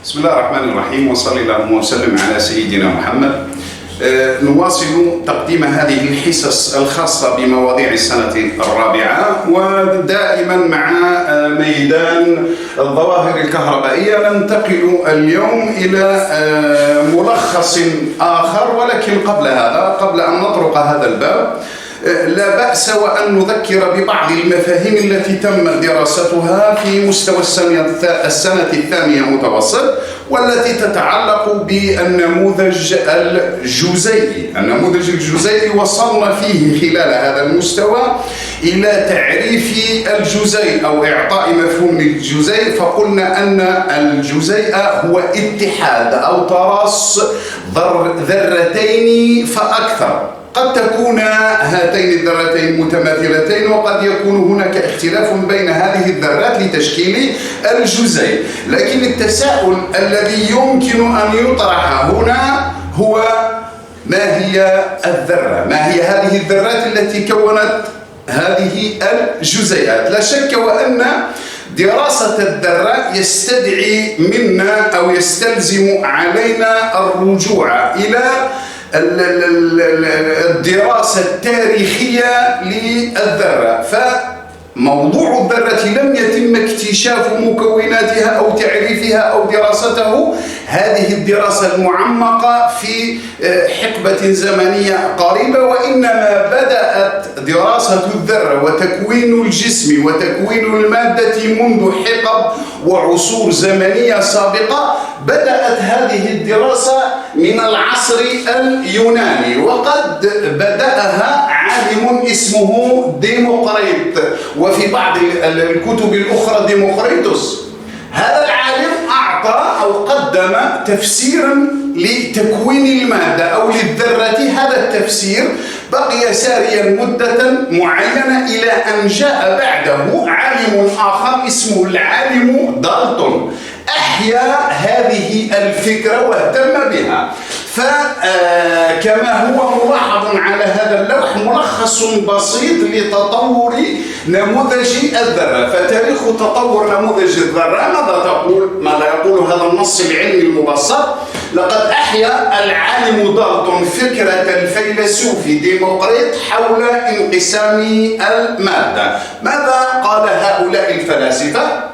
بسم الله الرحمن الرحيم، وصلى اللهم وسلم على سيدنا محمد. نواصل تقديم هذه الحصص الخاصة بمواضيع السنة الرابعة، ودائما مع ميدان الظواهر الكهربائية. ننتقل اليوم إلى ملخص آخر، ولكن قبل أن نطرق هذا الباب لا بأس وأن نذكر ببعض المفاهيم التي تم دراستها في مستوى السنة الثانية متوسط، والتي تتعلق بالنموذج الجزيئي. النموذج الجزيئي وصلنا فيه خلال هذا المستوى إلى تعريف الجزيء أو إعطاء مفهوم الجزيء، فقلنا أن الجزيء هو اتحاد أو تراص ذرتين فأكثر. قد تكون هاتين الذرتين متماثلتين، وقد يكون هناك اختلاف بين هذه الذرات لتشكيل الجزيء، لكن التساؤل الذي يمكن أن يطرح هنا هو: ما هي الذرة؟ ما هي هذه الذرات التي كونت هذه الجزيئات؟ لا شك وأن دراسة الذرة يستدعي منا أو يستلزم علينا الرجوع إلى الدراسة التاريخية للذرة. فموضوع الذرة لم يتم اكتشاف مكوناتها أو تعريفها أو دراسته، هذه الدراسة المعمقة، في حقبة زمنية قريبة، وإنما بدأت دراسة الذرة وتكوين الجسم وتكوين المادة منذ حقب وعصور زمنية سابقة. بدأت هذه الدراسة من العصر اليوناني، وقد بدأها عالم اسمه ديموقريط، وفي بعض الكتب الأخرى ديموقريطوس. هذا العالم أعطى أو قدم تفسيرا لتكوين المادة أو للذرة. هذا التفسير بقي ساريا مدة معينة إلى أن جاء بعده عالم آخر اسمه العالم دالتون، أحيا هذه الفكرة واهتم بها. فكما هو ملاحظ على هذا اللوح، ملخص بسيط لتطور نموذج الذرة. فتاريخ تطور نموذج الذرة ماذا يقول هذا النص العلمي المبسط؟ لقد أحيا العالم دالتون فكرة الفيلسوف ديموقريط حول انقسام المادة. ماذا قال هؤلاء الفلاسفة؟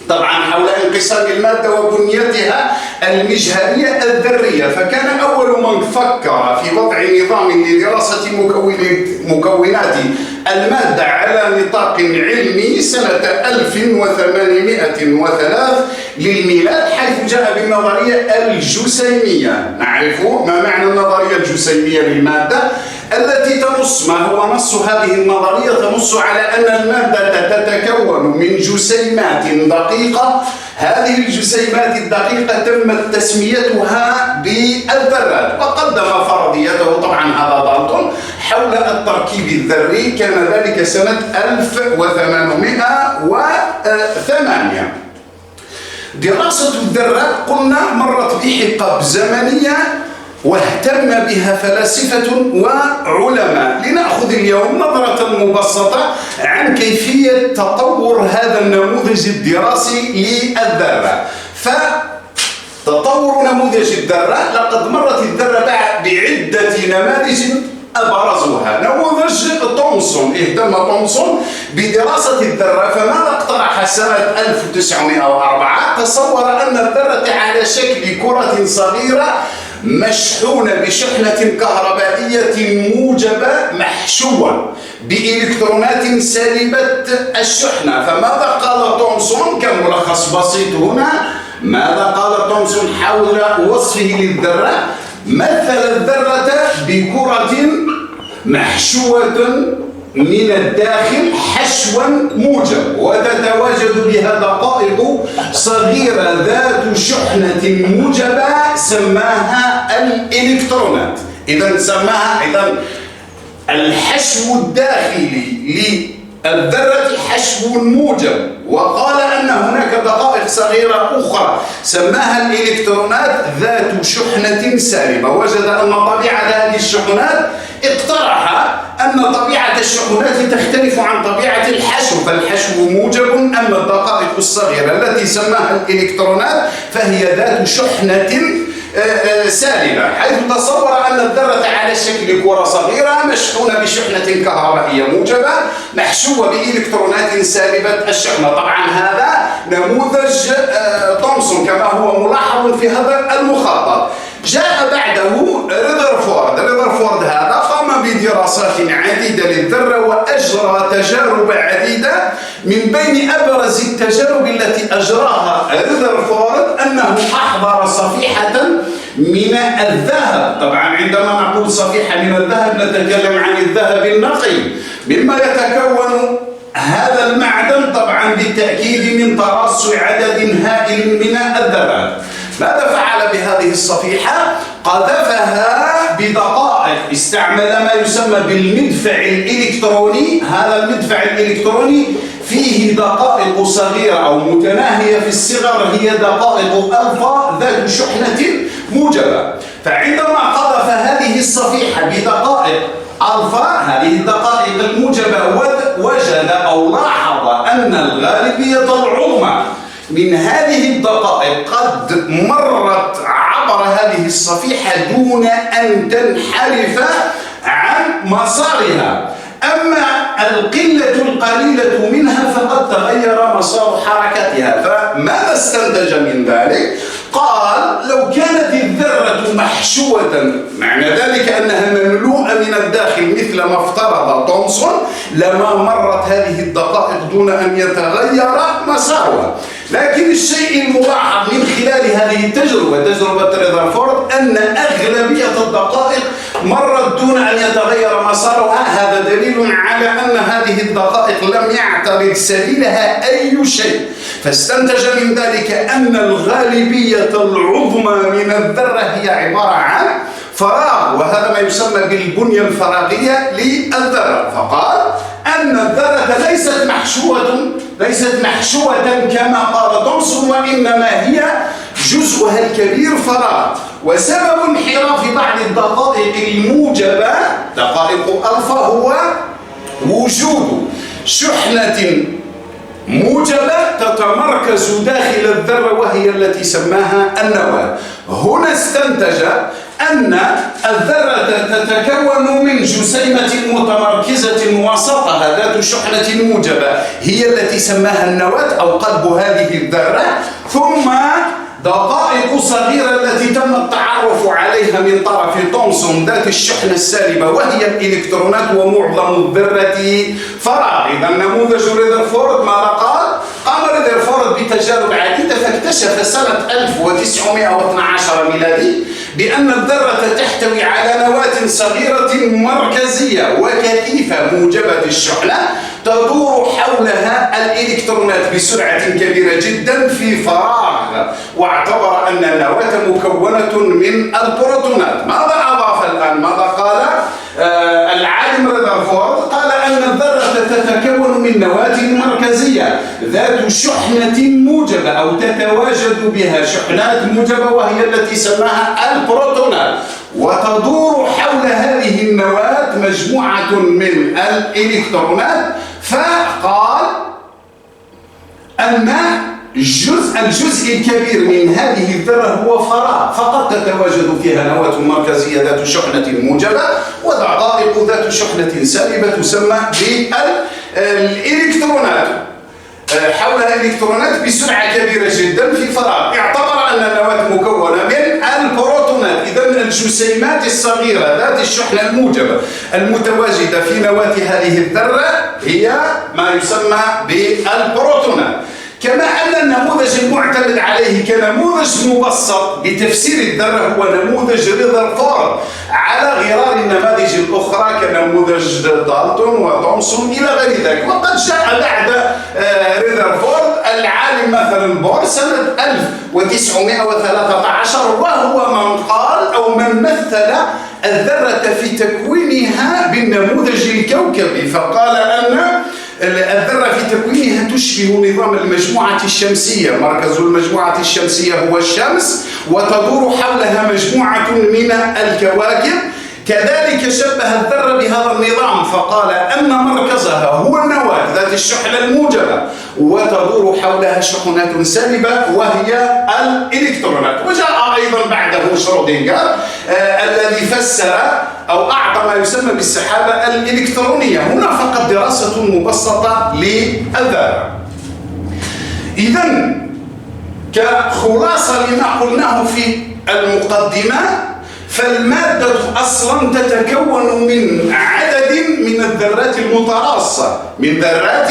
طبعا حول انقسام المادة وبنيتها المجهرية الذرية. فكان أول من فكر في وضع نظام لدراسة مكونات المادة على نطاق علمي سنة 1803 للميلاد، حيث جاء بالنظرية الجسيمية. نعرف ما معنى النظرية الجسيمية للمادة، التي تنص، ما هو نص هذه النظرية؟ تنص على أن المادة تتكون من جسيمات دقيقة. هذه الجسيمات الدقيقة تمت تسميتها بالذرات، وقدم فرضيته طبعا هذا دالتون حول التركيب الذري. كان ذلك سنة 1808. دراسة الذرات قلنا مرت بحقب زمنية واهتم بها فلاسفة وعلماء. لنأخذ اليوم نظرة مبسطة عن كيفية تطور هذا النموذج الدراسي للذرة. فتطور نموذج الذرة، لقد مرت الذرة بعدة نماذج أبرزها نموذج تومسون. اهتم تومسون بدراسة الذرة، فماذا اقترح سنة 1904؟ تصور أن الذرة على شكل كرة صغيرة مشحونة بشحنة كهربائية موجبة محشوة بإلكترونات سالبة الشحنة. فماذا قال تومسون؟ كملخص بسيط هنا، ماذا قال تومسون حول وصفه للذرة؟ مثل الذرة بكرة محشوة من الداخل حشوا موجب، وتتواجد بها دقائق صغيرة ذات شحنة موجبة سماها الإلكترونات. إذا الحشو الداخلي للذرة حشو موجب، وقال أن هناك دقائق صغيرة أخرى سماها الإلكترونات ذات شحنة سالبة. وجد أن طبيعة هذه الشحنات اقترح أن طبيعة الشحنات تختلف عن طبيعة الحشو، فالحشو موجب، أما الدقائق الصغيرة التي سماها الإلكترونات فهي ذات شحنة سالبة، حيث تصور أن الذرة على شكل كرة صغيرة مشحونة بشحنة كهربائية موجبة محشوة بإلكترونات سالبة الشحنة. طبعا هذا نموذج تومسون كما هو ملاحظ في هذا المخطط. جاء بعده ريذرفورد هذا قام بدراسات عديدة للذرة وأجرى تجارب عديدة. من بين أبرز التجارب التي أجراها ريذرفورد أنه أحضر صفيحة من الذهب. طبعا عندما نقول صفيحة من الذهب نتكلم عن الذهب النقي مما يتكون هذا المعدن طبعا بالتأكيد من ترص عدد هائل من الذرات. ماذا فعل بهذه الصفيحة؟ قذفها بدقائق، استعمل ما يسمى بالمدفع الإلكتروني. هذا المدفع الإلكتروني فيه دقائق صغيرة أو متناهية في الصغر، هي دقائق ألفا ذات شحنة موجبة. فعندما قذف هذه الصفيحة بدقائق ألفا، هذه الدقائق الموجبة، وجد أو لاحظ أن الغالبية العظمى من هذه الدقائق قد مرت عبر هذه الصفيحة دون أن تنحرف عن مسارها، أما القلة القليلة منها فقد تغير مسار حركتها. فماذا استنتج من ذلك؟ قال لو كانت الذرة محشوة، معنى ذلك أنها مملوءة من الداخل مثل ما افترض تومسون، لما مرت هذه الدقائق دون أن يتغير مسارها. لكن الشيء الملاحظ من خلال هذه التجربة، تجربة ريذرفورد، أن أغلبية الدقائق مرت دون أن يتغير مسارها. هذا دليل على أن هذه الدقائق لم يعترض سبيلها أي شيء، فاستنتج من ذلك أن الغالبية العظمى من الذرة هي عبارة عن فراغ، وهذا ما يسمى بالبنية الفراغية للذرة. فقال أن الذرة ليست محشوة كما قال تومسون، وإنما هي جزءها الكبير فراغ. وسبب انحراف بعض الدقائق الموجبة دقائق ألفا هو وجود شحنة موجبة تتمركز داخل الذرة وهي التي سماها النواة. هنا استنتج أن الذرة تتكون من جسيمة متمركزة وسطها ذات شحنة موجبة هي التي سماها النواة أو قلب هذه الذرة، ثم دقائق صغيرة التي تم التعرف عليها من طرف تومسون ذات الشحنة السالبة وهي الإلكترونات، ومعظم الذرة فراغ. إذا نموذج ريذرفورد ماذا قال؟ قام ريذرفورد بتجارب عديدة فاكتشف سنة 1912 ميلادي بأن الذرة تحتوي على نواة صغيرة مركزية وكثيفة موجبة الشحنة تدور حولها الإلكترونات بسرعة كبيرة جدا في فراغ، واعتبر أن النواة مكونة من البروتونات. ماذا أضاف الآن؟ ماذا قال العالم ريذرفورد؟ قال أن الذرة تتكون من نواة مركزية ذات شحنة موجبة أو تتواجد بها شحنات موجبة وهي التي سماها البروتونات، وتدور حول هذه النواة مجموعة من الإلكترونات. فقال أن الجزء الكبير من هذه الذرة هو فراغ، فقد تتواجد فيها نواة مركزية ذات شحنة موجبة ودقائق ذات شحنة سالبة تسمى بالإلكترونات، حولها الإلكترونات بسرعة كبيرة جدا في فراغ. اعتبر أن النواة مكونة من البروتونات. إذن الجسيمات الصغيرة ذات الشحنة الموجبة المتواجدة في نواة هذه الذرة هي ما يسمى بالبروتونات. كما أن النموذج المعتمد عليه كنموذج مبسط لتفسير الذرة هو نموذج ريذرفورد على غرار النماذج الأخرى كنموذج دالتون وتومسون إلى غير ذلك. وقد جاء بعد ريذرفورد العالم مثلا بور سنة 1913 وهو من قال أو من مثل الذرة في تكوينها بالنموذج الكوكبي، فقال أن الذرة في تكوينها تشبه نظام المجموعة الشمسية، مركز المجموعة الشمسية هو الشمس وتدور حولها مجموعة من الكواكب كذلك شبه الذرة بهذا النظام فقال أن مركزها هو النواة ذات الشحنة الموجبة وتدور حولها شحنات سالبة وهي الإلكترونات. وجاء أيضا بعده شرودنجر الذي فسر أو أعطى ما يسمى بالسحابة الإلكترونية. هنا فقط دراسة مبسطة للذرة. إذن كخلاصة لما قلناه في المقدمة، فالمادة أصلا تتكون من عدد من الذرات المتراصة، من ذرات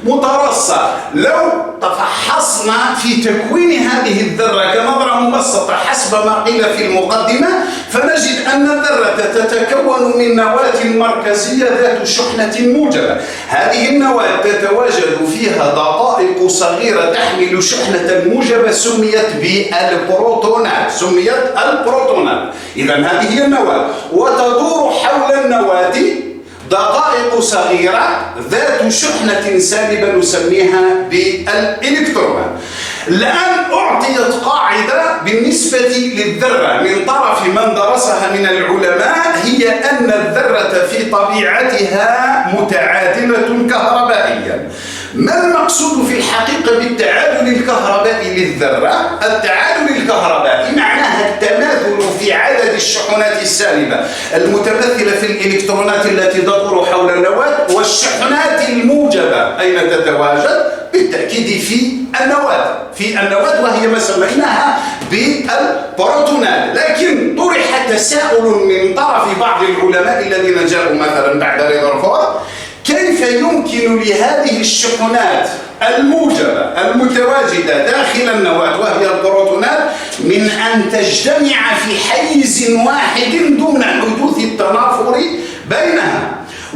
متراصة. لو تفحصنا في تكوين هذه الذرة كنظرة مبسطة حسب ما قيل في المقدمة، فنجد أن الذرة تتكون من نواة مركزية ذات شحنة موجبة. هذه النواة تتواجد فيها دقائق صغيرة تحمل شحنة موجبة سميت بالبروتونات، إذن هذه هي النواة، وتدور حول النواة دقائق صغيرة ذات شحنة سالبة نسميها بالإلكترونات. الآن أعطيت قاعدة بالنسبة للذرة من طرف من درسها من العلماء، هي أن الذرة في طبيعتها متعادلة كهربائيا. ما المقصود في الحقيقة بالتعادل الكهربائي للذرة؟ التعادل الكهربائي معناها التماثل في عدد الشحنات السالبة المتمثلة في الإلكترونات التي تدور حول النواة والشحنات الموجبة أين تتواجد؟ بالتأكيد في النواة وهي ما سميناها بالبروتونات. لكن طرح تساؤل من طرف بعض العلماء الذين جاءوا مثلا بعد ريذرفورد، كيف يمكن لهذه الشحنات الموجبة المتواجدة داخل النواة وهي البروتونات من أن تجتمع في حيز واحد دون حدوث التنافر بينها؟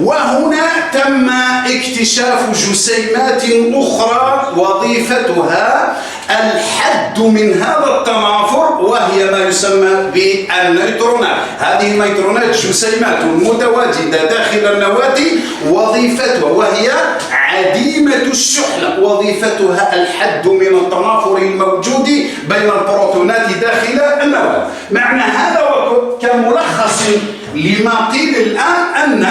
وهنا تم اكتشاف جسيمات أخرى وظيفتها الحد من هذا التنافر وهي ما يسمى بالنيوترونات. هذه النيوترونات جسيمات متواجدة داخل النواة وظيفتها وهي عديمة الشحنة، وظيفتها الحد من التنافر الموجود بين البروتونات داخل النواة. معنى هذا كملخص لما قيل الآن أن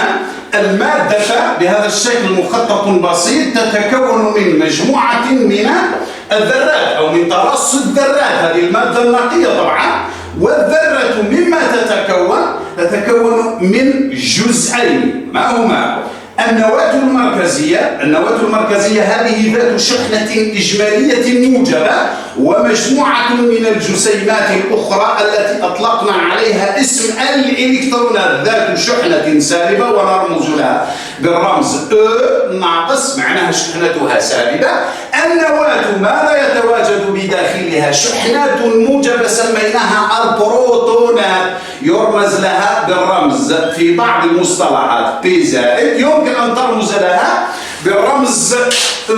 المادة بهذا الشكل مخطط بسيط تتكون من مجموعة من الذرات أو من ترص الذرات، هذه المادة النقية طبعا. والذرة مما تتكون من جزئين، ما هما؟ النواة المركزية هذه ذات شحنة إجمالية موجبة ومجموعة من الجسيمات الأخرى التي أطلقنا عليها اسم الإلكترونات ذات شحنة سالبة ونرمز لها بالرمز E ناقص، معناها شحنتها سالبة. النواة ماذا يتواجد بداخلها؟ شحنات موجبة سميناها البروتونات، يرمز لها بالرمز في بعض المصطلحات P زائد، يمكن أن ترمز لها بالرمز E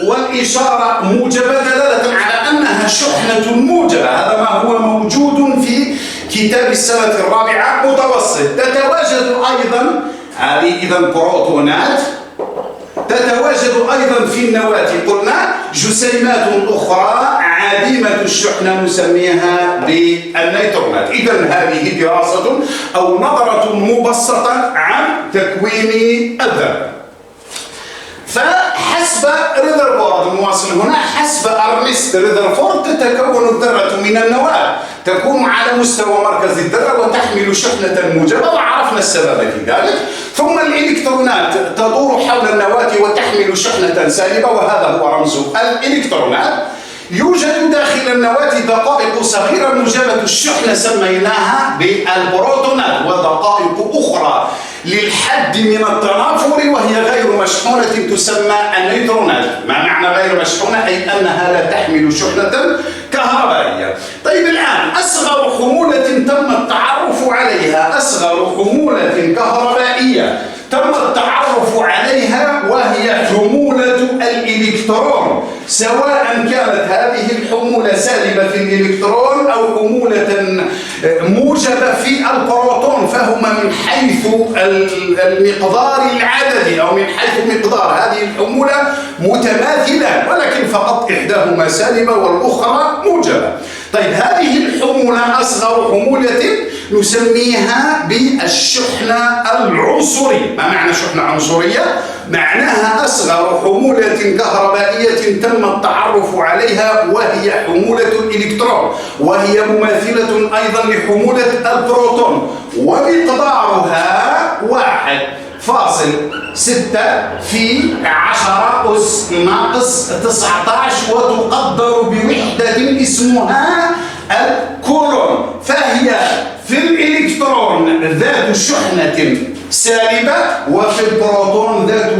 والإشارة موجبة دلالة على أنها شحنة موجبة. هذا ما هو موجود في كتاب السنة الرابعة متوسط. تتواجد أيضا هذه إذا بروتونات، تتواجد أيضا في النواة قلنا جسيمات أخرى عديمة الشحنة نسميها بالنيوترونات. إذا هذه دراسة أو نظرة مبسطة عن تكوين الذرة. فحسب ريذرفورد نواصل هنا، حسب أرنست ريذرفورد تتكون الذرة من النواة، تكون على مستوى مركز الذرة وتحمل شحنة موجبة وعرفنا السبب في ذلك. ثم الإلكترونات تدور حول النواة وتحمل شحنة سالبة وهذا هو رمز الإلكترونات. يوجد داخل النواة دقائق صغيرة موجبة الشحنة سميناها بالبروتونات، ودقائق أخرى للحد من التنافر وهي غير مشحونة تسمى النيوترونات. ما معنى غير مشحونة؟ أي أنها لا تحمل شحنة كهربائية. طيب الآن أصغر حمولة تم التعرف عليها، أصغر حمولة كهربائية تم التعرف عليها وهي حمولة الإلكترون، سواء كانت هذه الحمولة سالبة في الإلكترون أو حمولة موجبة في البروتون، فهما من حيث المقدار العددي أو من حيث مقدار هذه الحمولة متماثلة، ولكن فقط إحداهما سالبة والأخرى موجبة. طيب هذه الحمولة أصغر حمولة نسميها بالشحنة العنصرية. ما معنى شحنة عنصرية؟ معناها أصغر حمولة كهربائية تم التعرف عليها وهي حمولة الإلكترون، وهي مماثلة أيضا لحمولة البروتون، ومقدارها 1.6 في 10 أس ناقص 19، وتقدر بوحدة اسمها الكولون. فهي في الإلكترون ذات شحنة سالبة، وفي البروتون ذات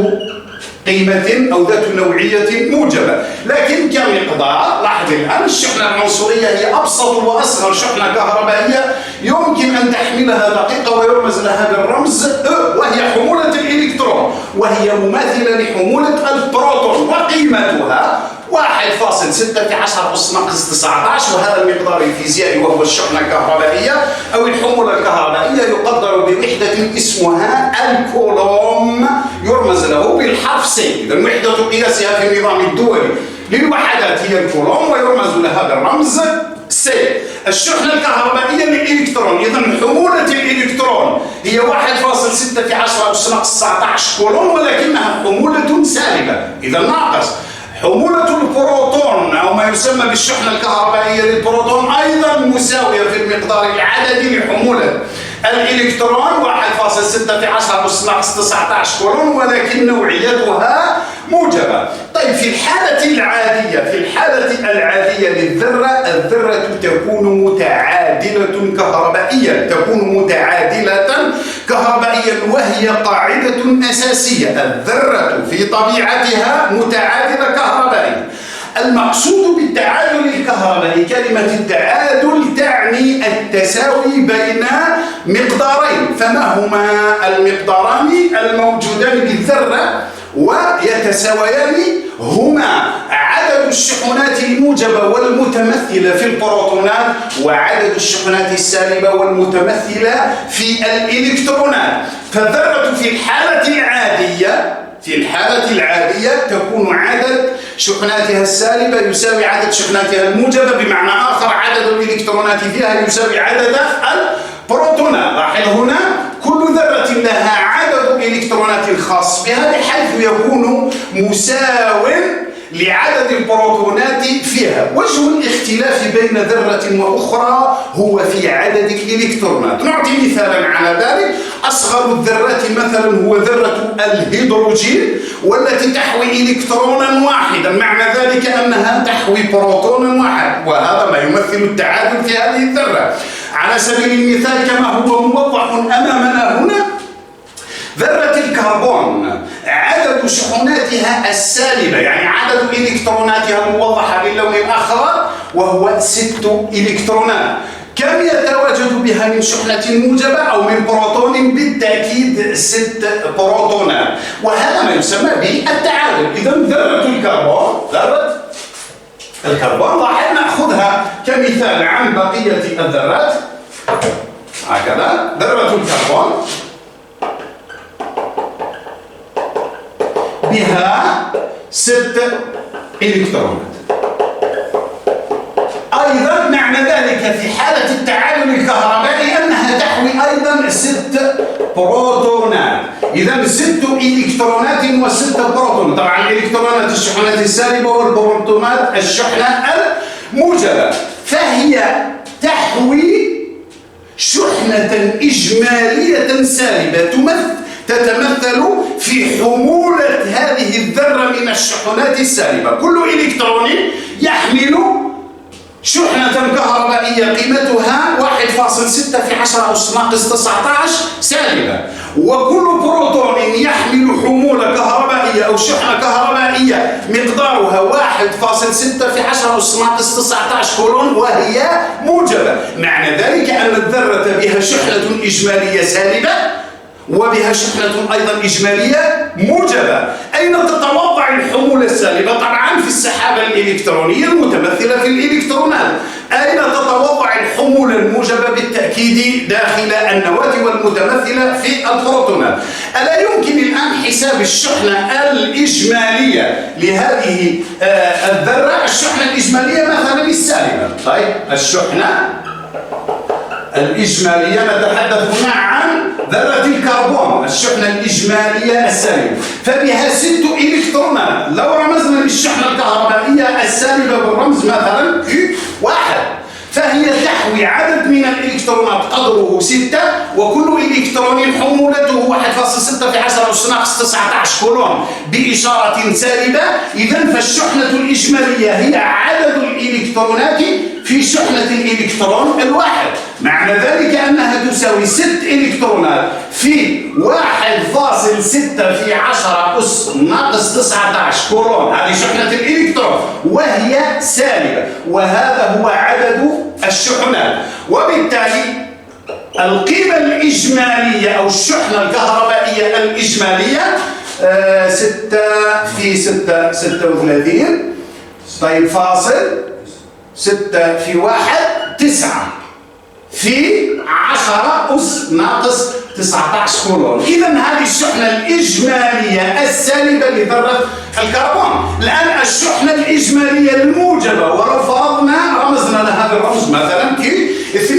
قيمة أو ذات نوعية موجبة. لكن كمقدار لاحظ الآن الشحنة العنصرية هي أبسط وأصغر شحنة كهربائية يمكن أن تحملها دقيقة ويرمز لها بالرمز E، وهي حمولة الإلكترون، وهي مماثلة لحمولة البروتون، وقيمتها 1.6 في 10 أس ناقص 19. وهذا المقدار الفيزيائي وهو الشحنة الكهربائية أو الحمولة الكهربائية يقدر بوحدة اسمها الكولوم، يرمز له بالحرف سي. إذا وحدة قياسها في النظام الدولي للوحدات هي الكولوم، ويرمز لها بالرمز سي. الشحنة الكهربائية للإلكترون، إذا حمولة الإلكترون هي 1.6 في 10 أس ناقص 19 كولوم، ولكنها حمولة سالبة، إذا ناقص. حمولة البروتون أو ما يسمى بالشحنة الكهربائية للبروتون أيضا مساوية في المقدار العددي لحمولة الإلكترون، 1.6 في 10 أس ناقص 19 كولون، ولكن نوعيتها موجبة. طيب في الحالة العادية للذرة، الذرة تكون متعادلة كهربائيا، وهي قاعدة أساسية. الذرة في طبيعتها متعادلة كهربائيا. المقصود بالتعادل الكهربائي، كلمة التعادل تعني التساوي بين مقدارين. فما هما المقداران الموجودان بالذرة ويتساويان؟ هما عدد الشحنات الموجبة والمتمثلة في البروتونات، وعدد الشحنات السالبة والمتمثلة في الإلكترونات. فالذرة في الحالة العادية تكون عدد شحناتها السالبة يساوي عدد شحناتها الموجبة، بمعنى آخر عدد الإلكترونات فيها يساوي عدد البروتونات. لاحظ هنا كل ذرة لها عدد إلكترونات خاص بها، بحيث يكون مساو لعدد البروتونات فيها. وجه الاختلاف بين ذرة وأخرى هو في عدد الإلكترونات. نعطي مثالا على ذلك. أصغر الذرات مثلا هو ذرة الهيدروجين، والتي تحوي إلكترونا واحدا، معنى ذلك أنها تحوي بروتونا واحد، وهذا ما يمثل التعادل في هذه الذرة. على سبيل المثال كما هو موضح أمامنا هنا، ذرة الكربون عدد شحناتها السالبة، يعني عدد إلكتروناتها الموضحة باللون الأخضر، وهو 6 إلكترونات. كم يتواجد بها من شحنة موجبة أو من بروتون؟ بالتأكيد 6 بروتونات، وهذا ما يسمى بالتعادل. إذا ذرة الكربون راح نأخذها كمثال عن بقية الذرات. هكذا ذرة الكربون بها 6 إلكترونات. أيضا معنى ذلك في حالة التعادل الكهربائي أنها تحوي أيضا 6 بروتونات. إذا 6 إلكترونات و6 بروتونات. طبعا الإلكترونات الشحنات السالبة، والبروتونات الشحنة الموجبة. فهي تحوي شحنة إجمالية سالبة تتمثل في حمولة هذه الذرة من الشحنات السالبة. كل إلكترون يحمل شحنة كهربائية قيمتها 1.6 في 10 أس ناقص 19 سالبة، وكل بروتون يحمل حمولة كهربائية أو شحنة كهربائية مقدارها 1.6 في 10 أس ناقص 19 كولون، وهي موجبة. معنى ذلك أن الذرة بها شحنة إجمالية سالبة، وبها شحنة أيضا إجمالية موجبة. أين تتوضع الحمولة السالبة؟ طبعا في السحابة الإلكترونية المتمثلة في الإلكترونات. أين تتوضع الحمولة الموجبة؟ بالتأكيد داخل النواة والمتمثلة في البروتونات. ألا يمكن الآن حساب الشحنة الإجمالية لهذه الذرة؟ الشحنة الإجمالية مثلا السالبة. طيب الشحنة الإجمالية نتحدث هنا عن ذرة الكربون، الشحنة الإجمالية السالبة، فبها 6 إلكترونات. لو رمزنا للشحنة الكهربائية السالبة بالرمز مثلا Q1، فهي تحوي عدد من الإلكترونات قدره 6، وكل إلكترون حمولته 1.6 في 10 أس ناقص 19 كولون بإشارة سالبة. إذا فالشحنة الإجمالية هي عدد الإلكترونات في شحنة الإلكترون الواحد. معنى ذلك أنها تساوي 6 إلكترونات في 1.6 في 10 أس ناقص 19 كولون، هذه شحنة الإلكترون وهي سالبة، وهذا هو عدد الشحنات. وبالتالي القيمة الإجمالية أو الشحنة الكهربائية الإجمالية 6 في 6 36، طيب فاصل 6 في 1 9 في 10 أس ناقص 19 كولون. إذا هذه الشحنة الإجمالية السالبة لذرة الكربون. الآن الشحنة الإجمالية الموجبة، ولو فرضنا رمزنا لها بالرمز مثلا Q2،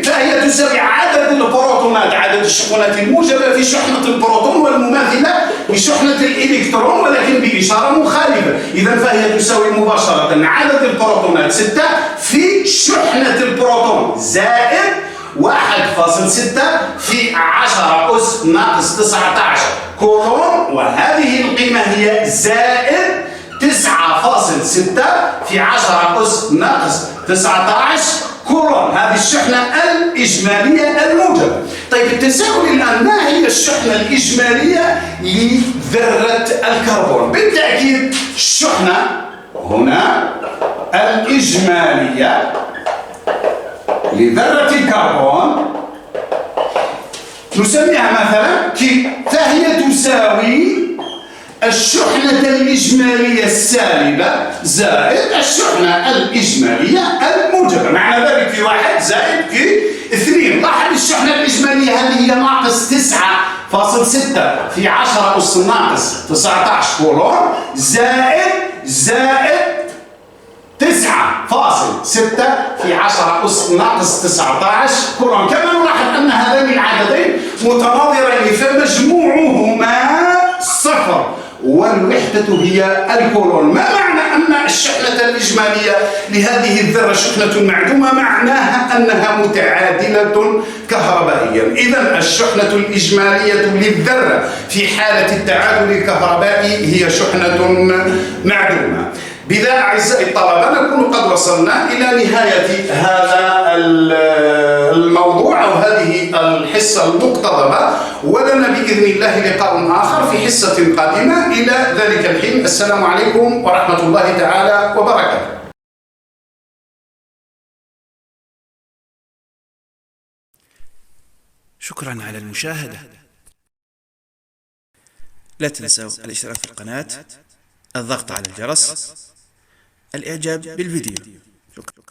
فهي تساوي عدد البروتونات، عدد الشحنات الموجبة في شحنة البروتون والمماثلة لشحنة الإلكترون ولكن بإشارة مخالفة. إذا فهي تساوي مباشرة عدد البروتونات 6 في شحنة البروتون زائد 1.6 في 10 أس ناقص 19 كولون، وهذه القيمة هي زائد 9.6 في 10 أس ناقص 19 كولون، هذه الشحنة الإجمالية الموجبة. طيب التساؤل الآن، ما هي الشحنة الإجمالية لذرة الكربون؟ بالتأكيد الشحنة هنا الإجمالية لذرة الكربون نسميها مثلا كي، فهي تساوي الشحنة الإجمالية السالبة زائد الشحنة الإجمالية الموجبة. معنى ذلك في 1 زائد في 2. لاحظ الشحنة الإجمالية هل هي ناقص 9.6 في 10 أس ناقص 19 كولون زائد 9.6 في 10 أس ناقص 19 كولون. كما نلاحظ أن هذين العددين متناظرين فمجموعهما 0 والوحدة هي الكولون. ما معنى أن الشحنة الإجمالية لهذه الذرة شحنة معدومة؟ معناها أنها متعادلة كهربائيا. إذا الشحنة الإجمالية للذرة في حالة التعادل الكهربائي هي شحنة معدومة. بذا أعزائي الطلبة نكون قد وصلنا إلى نهاية هذا الموضوع أو هذه الحصة المقتضبة، ولنا بإذن الله لقاء آخر في حصة قادمة. إلى ذلك الحين السلام عليكم ورحمة الله تعالى وبركاته. شكرا على المشاهدة. لا تنسوا الاشتراك في القناة، الضغط على الجرس، الإعجاب بالفيديو. شكرا.